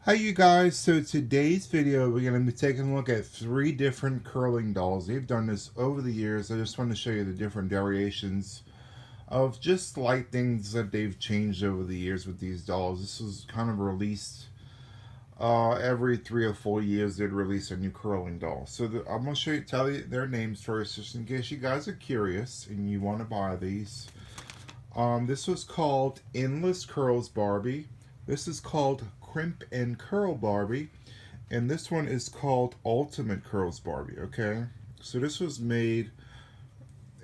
Hi you guys, so today's video we're going to be taking a look at 3 different curling dolls. They've done this over the years. I just want to show you the different variations of just slight things that they've changed over the years with these dolls. This was kind of released every 3 or 4 years. They'd release a new curling doll. So I'm going to tell you their names first just in case you guys are curious and you want to buy these. This was called Endless Curls Barbie. This is called Crimp and Curl Barbie. And this one is called Ultimate Curls Barbie, okay? So this was made,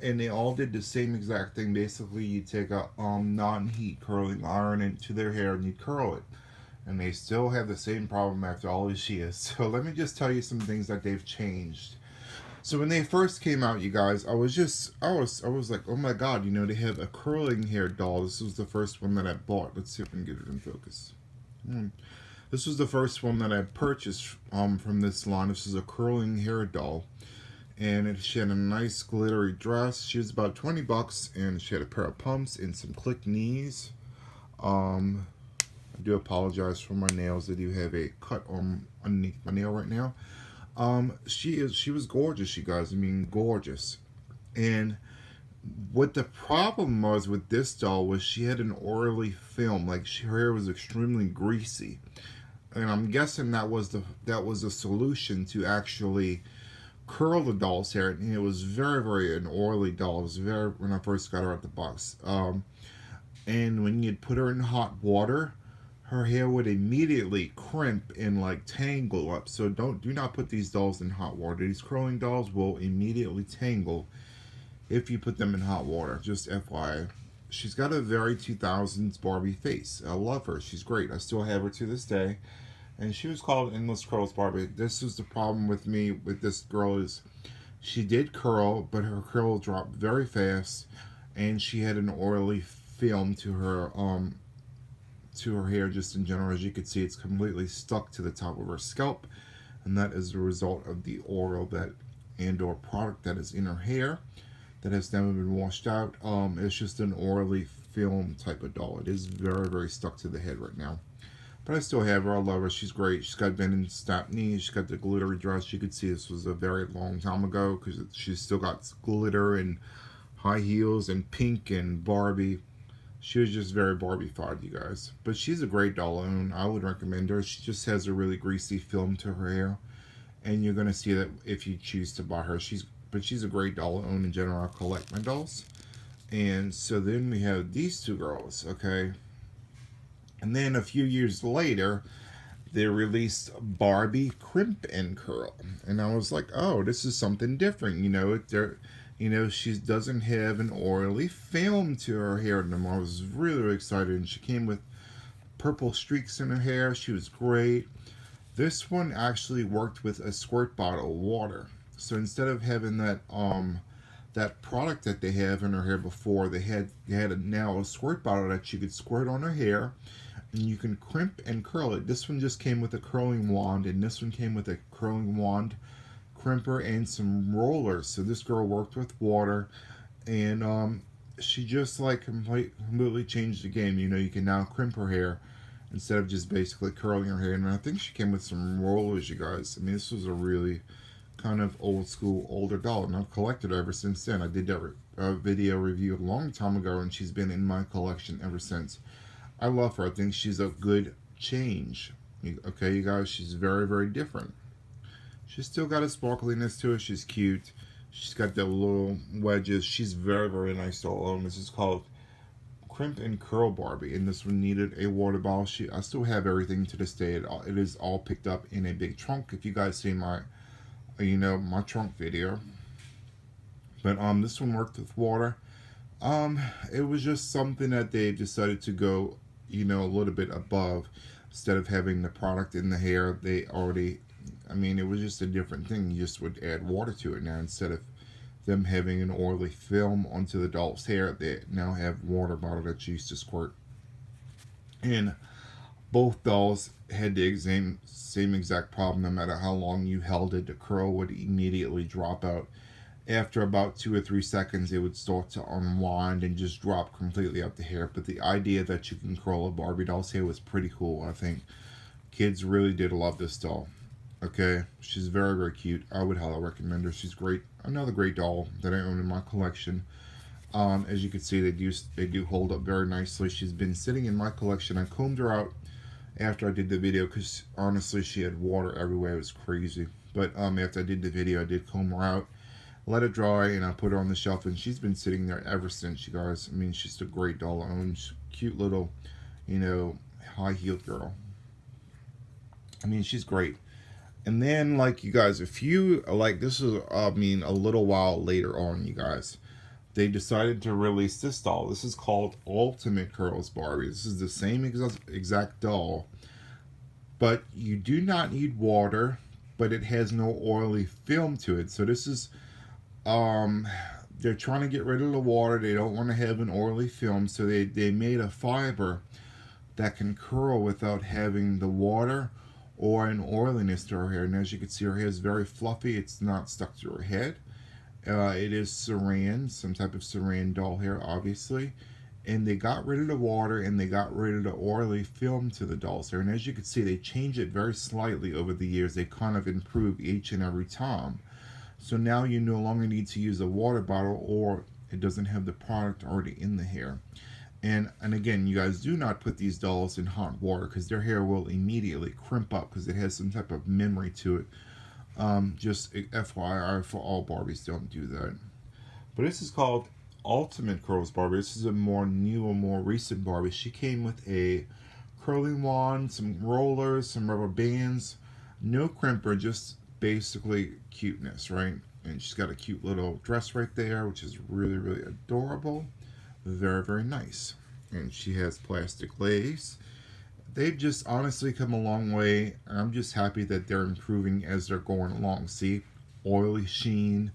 and they all did the same exact thing. Basically, you take a non-heat curling iron into their hair and you curl it. And they still have the same problem after all these years. So let me just tell you some things that they've changed. So when they first came out, you guys, I was like, oh my god, they have a curling hair doll. This was the first one that I bought. Let's see if we can get it in focus. This was the first one that I purchased from this line. This is a curling hair doll, and she had a nice glittery dress. She was about $20, and she had a pair of pumps and some click knees. I do apologize for my nails. I do have a cut underneath my nail right now. She was gorgeous, you guys. I mean, gorgeous. And what the problem was with this doll was she had an oily film. Like her hair was extremely greasy, and I'm guessing that was a solution to actually curl the doll's hair. And it was very an oily doll. It was very when I first got her out the box. And when you'd put her in hot water, her hair would immediately crimp and like tangle up. So do not put these dolls in hot water. These curling dolls will immediately tangle if you put them in hot water. Just FYI. She's got a very 2000s Barbie face. I love her. She's great. I still have her to this day. And she was called Endless Curls Barbie. This is the problem with me with this girl is she did curl, but her curl dropped very fast, and she had an oily film to her hair just in general. As you can see, it's completely stuck to the top of her scalp, and that is the result of the oil that and or product that is in her hair that has never been washed out. It's just an oily film type of doll. It is very stuck to the head right now. But I still have her. I love her. She's great. She's got bend and snap knees. She's got the glittery dress. You could see this was a very long time ago because she's still got glitter and high heels and pink and Barbie. She was just very Barbie-fied, you guys. But she's a great doll to own. I would recommend her. She just has a really greasy film to her hair, and you're gonna see that if you choose to buy her. She's a great doll to own in general. I collect my dolls. And so then we have these two girls, okay? And then a few years later, they released Barbie Crimp and Curl, and I was like, oh, this is something different. She doesn't have an oily film to her hair anymore. I was really excited, and she came with purple streaks in her hair. She was great. This one actually worked with a squirt bottle of water. So instead of having that product that they have in her hair before, they had now a squirt bottle that you could squirt on her hair, and you can crimp and curl it. This one just came with a curling wand, and this one came with a curling wand, crimper, and some rollers. So this girl worked with water, and she just like completely changed the game. You can now crimp her hair instead of just basically curling her hair. And I think she came with some rollers, you guys. I mean, this was a really kind of old school, older doll, and I've collected her ever since then. I did that video review a long time ago, and she's been in my collection ever since. I love her. I think she's a good change. Okay, you guys, she's very different. She's still got a sparkliness to her. She's cute. She's got the little wedges. She's very nice to own. This is called Crimp and Curl Barbie, and this one needed a water bottle. I still have everything to this day. It is all picked up in a big trunk. If you guys see my trunk video. But this one worked with water. It was just something that they decided to go, a little bit above. Instead of having the product in the hair, it was just a different thing. You just would add water to it now. Instead of them having an oily film onto the doll's hair, they now have water bottle that's used to squirt. And both dolls had the same exact problem. No matter how long you held it, the curl would immediately drop out. After about 2 or 3 seconds, it would start to unwind and just drop completely out the hair. But the idea that you can curl a Barbie doll's hair was pretty cool, I think. Kids really did love this doll. Okay, she's very, very cute. I would highly recommend her. She's great. Another great doll that I own in my collection. As you can see, they do hold up very nicely. She's been sitting in my collection. I combed her out after I did the video because honestly, she had water everywhere. It was crazy. But after I did the video, I did comb her out, let it dry, and I put her on the shelf. And she's been sitting there ever since, you guys. I mean, she's a great doll. I own cute little, high heeled girl. I mean, she's great. And then, like, you guys, if you like, this is, a little while later on, you guys, they decided to release this doll. This is called Ultimate Curls Barbie. This is the same exact doll, but you do not need water, but it has no oily film to it. So this is, they're trying to get rid of the water. They don't want to have an oily film, so they made a fiber that can curl without having the water or an oiliness to her hair. And as you can see, her hair is very fluffy. It's not stuck to her head. It is saran, some type of saran doll hair, obviously. And they got rid of the water and they got rid of the oily film to the doll's hair. And as you can see, they changed it very slightly over the years. They kind of improve each and every time. So now you no longer need to use a water bottle, or it doesn't have the product already in the hair. And again, you guys, do not put these dolls in hot water because their hair will immediately crimp up because it has some type of memory to it. Just FYI for all Barbies, don't do that. But this is called Ultimate Curls Barbie. This is a more new, more recent Barbie. She came with a curling wand, some rollers, some rubber bands, no crimper, just basically cuteness, right? And she's got a cute little dress right there, which is really, really adorable. Very, very nice. And she has plastic legs. They've just honestly come a long way. And I'm just happy that they're improving as they're going along. See, oily sheen,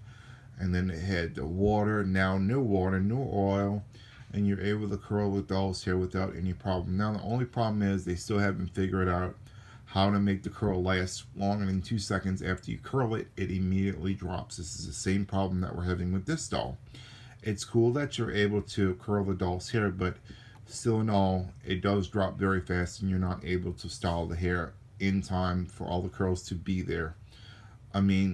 and then they had the water. Now no water, no oil, and you're able to curl the doll's hair without any problem. Now the only problem is they still haven't figured out how to make the curl last longer than 2 seconds. After you curl it, it immediately drops. This is the same problem that we're having with this doll. It's cool that you're able to curl the doll's hair, but still in all, it does drop very fast and you're not able to style the hair in time for all the curls to be there.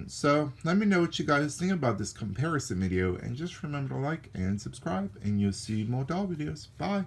So let me know what you guys think about this comparison video, and just remember to like and subscribe, and you'll see more doll videos. Bye.